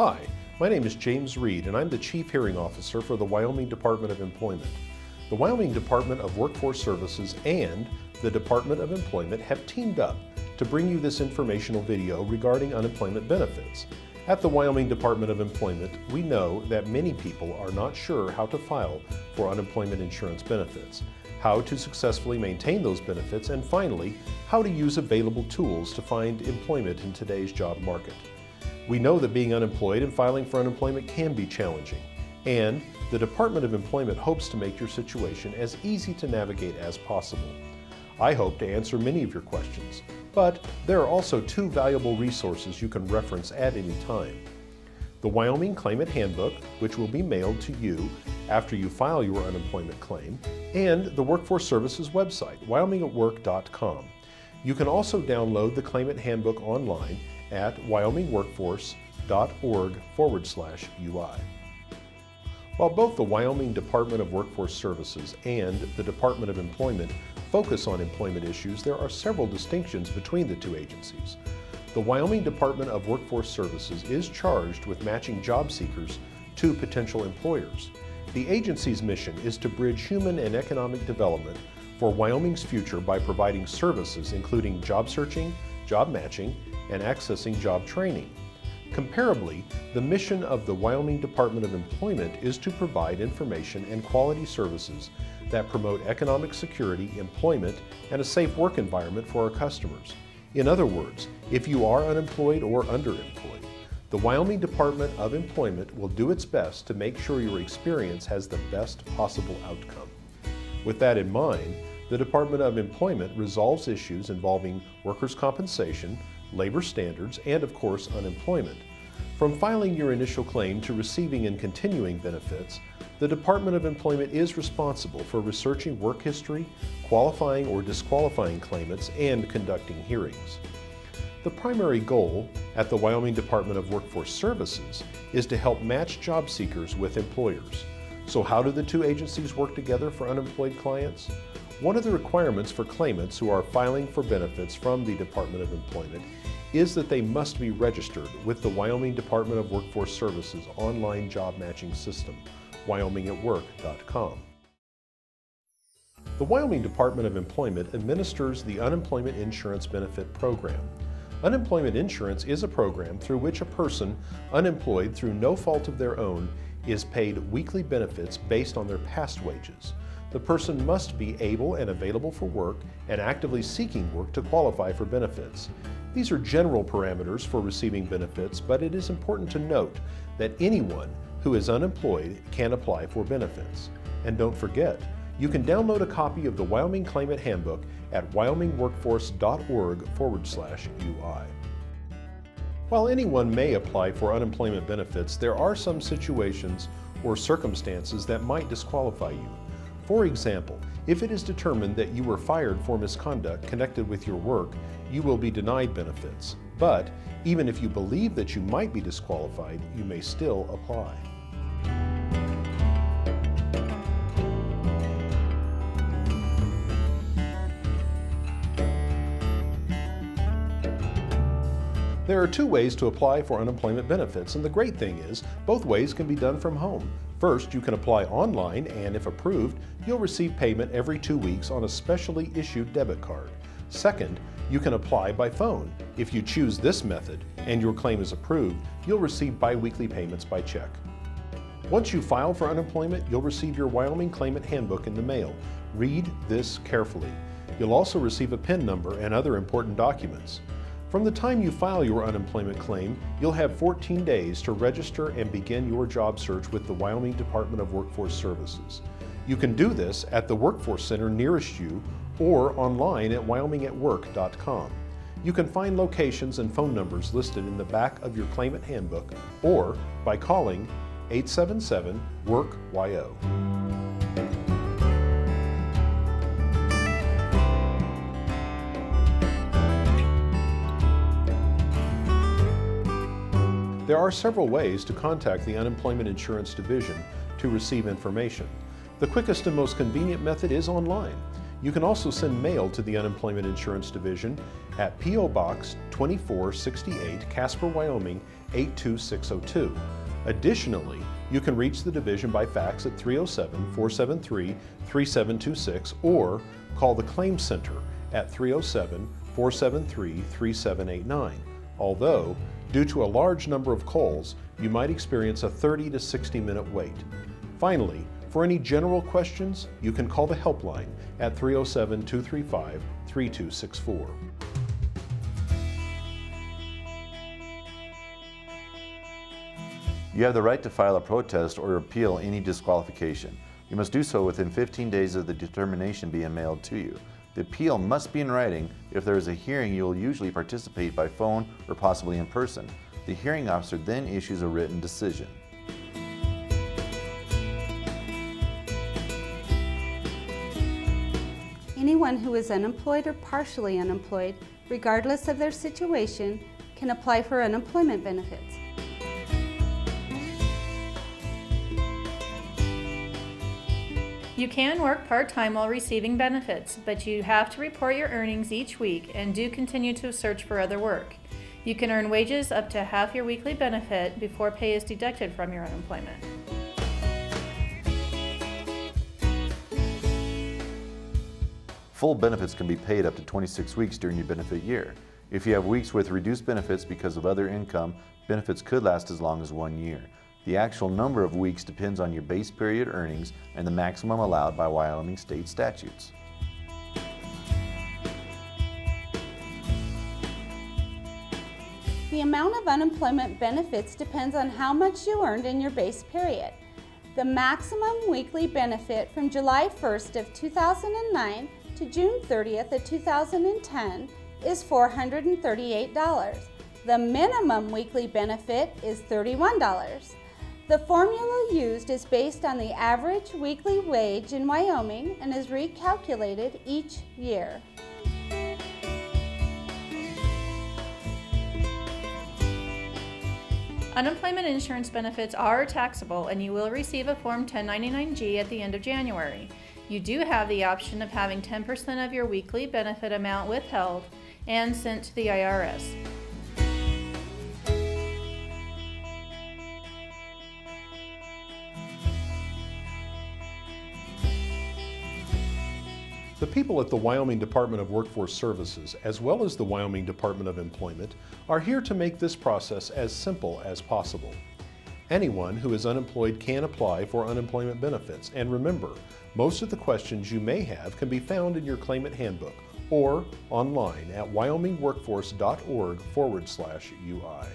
Hi, my name is James Reed and I'm the Chief Hearing Officer for the Wyoming Department of Employment. The Wyoming Department of Workforce Services and the Department of Employment have teamed up to bring you this informational video regarding unemployment benefits. At the Wyoming Department of Employment, we know that many people are not sure how to file for unemployment insurance benefits, how to successfully maintain those benefits, and finally, how to use available tools to find employment in today's job market. We know that being unemployed and filing for unemployment can be challenging, and the Department of Employment hopes to make your situation as easy to navigate as possible. I hope to answer many of your questions, but there are also two valuable resources you can reference at any time. The Wyoming Claimant Handbook, which will be mailed to you after you file your unemployment claim, and the Workforce Services website, wyomingatwork.com. You can also download the Claimant Handbook online at wyomingworkforce.org/UI. While both the Wyoming Department of Workforce Services and the Department of Employment focus on employment issues, there are several distinctions between the two agencies. The Wyoming Department of Workforce Services is charged with matching job seekers to potential employers. The agency's mission is to bridge human and economic development for Wyoming's future by providing services including job searching, job matching, and accessing job training. Comparably, the mission of the Wyoming Department of Employment is to provide information and quality services that promote economic security, employment, and a safe work environment for our customers. In other words, if you are unemployed or underemployed, the Wyoming Department of Employment will do its best to make sure your experience has the best possible outcome. With that in mind, the Department of Employment resolves issues involving workers' compensation, labor standards, and of course unemployment. From filing your initial claim to receiving and continuing benefits, the Department of Employment is responsible for researching work history, qualifying or disqualifying claimants, and conducting hearings. The primary goal at the Wyoming Department of Workforce Services is to help match job seekers with employers. So how do the two agencies work together for unemployed clients? One of the requirements for claimants who are filing for benefits from the Department of Employment is that they must be registered with the Wyoming Department of Workforce Services online job matching system, wyomingatwork.com. The Wyoming Department of Employment administers the Unemployment Insurance Benefit Program. Unemployment insurance is a program through which a person unemployed through no fault of their own is paid weekly benefits based on their past wages. The person must be able and available for work and actively seeking work to qualify for benefits. These are general parameters for receiving benefits, but it is important to note that anyone who is unemployed can apply for benefits. And don't forget, you can download a copy of the Wyoming Claimant Handbook at wyomingworkforce.org/UI. While anyone may apply for unemployment benefits, there are some situations or circumstances that might disqualify you. For example, if it is determined that you were fired for misconduct connected with your work, you will be denied benefits. But even if you believe that you might be disqualified, you may still apply. There are two ways to apply for unemployment benefits, and the great thing is, both ways can be done from home. First, you can apply online, and if approved, you'll receive payment every 2 weeks on a specially issued debit card. Second, you can apply by phone. If you choose this method and your claim is approved, you'll receive bi-weekly payments by check. Once you file for unemployment, you'll receive your Wyoming Claimant Handbook in the mail. Read this carefully. You'll also receive a PIN number and other important documents. From the time you file your unemployment claim, you'll have 14 days to register and begin your job search with the Wyoming Department of Workforce Services. You can do this at the Workforce Center nearest you or online at wyomingatwork.com. You can find locations and phone numbers listed in the back of your Claimant Handbook or by calling 877-WORK-YO. There are several ways to contact the Unemployment Insurance Division to receive information. The quickest and most convenient method is online. You can also send mail to the Unemployment Insurance Division at P.O. Box 2468, Casper, Wyoming 82602. Additionally, you can reach the division by fax at 307-473-3726 or call the Claims Center at 307-473-3789. Although, due to a large number of calls, you might experience a 30 to 60-minute wait. Finally, for any general questions, you can call the helpline at 307-235-3264. You have the right to file a protest or appeal any disqualification. You must do so within 15 days of the determination being mailed to you. The appeal must be in writing. If there is a hearing, you will usually participate by phone or possibly in person. The hearing officer then issues a written decision. Anyone who is unemployed or partially unemployed, regardless of their situation, can apply for unemployment benefits. You can work part-time while receiving benefits, but you have to report your earnings each week and do continue to search for other work. You can earn wages up to half your weekly benefit before pay is deducted from your unemployment. Full benefits can be paid up to 26 weeks during your benefit year. If you have weeks with reduced benefits because of other income, benefits could last as long as 1 year. The actual number of weeks depends on your base period earnings and the maximum allowed by Wyoming state statutes. The amount of unemployment benefits depends on how much you earned in your base period. The maximum weekly benefit from July 1st of 2009 to June 30th of 2010 is $438. The minimum weekly benefit is $31. The formula used is based on the average weekly wage in Wyoming and is recalculated each year. Unemployment insurance benefits are taxable and you will receive a Form 1099-G at the end of January. You do have the option of having 10% of your weekly benefit amount withheld and sent to the IRS. The people at the Wyoming Department of Workforce Services, as well as the Wyoming Department of Employment, are here to make this process as simple as possible. Anyone who is unemployed can apply for unemployment benefits, and remember, most of the questions you may have can be found in your claimant handbook or online at wyomingworkforce.org/UI.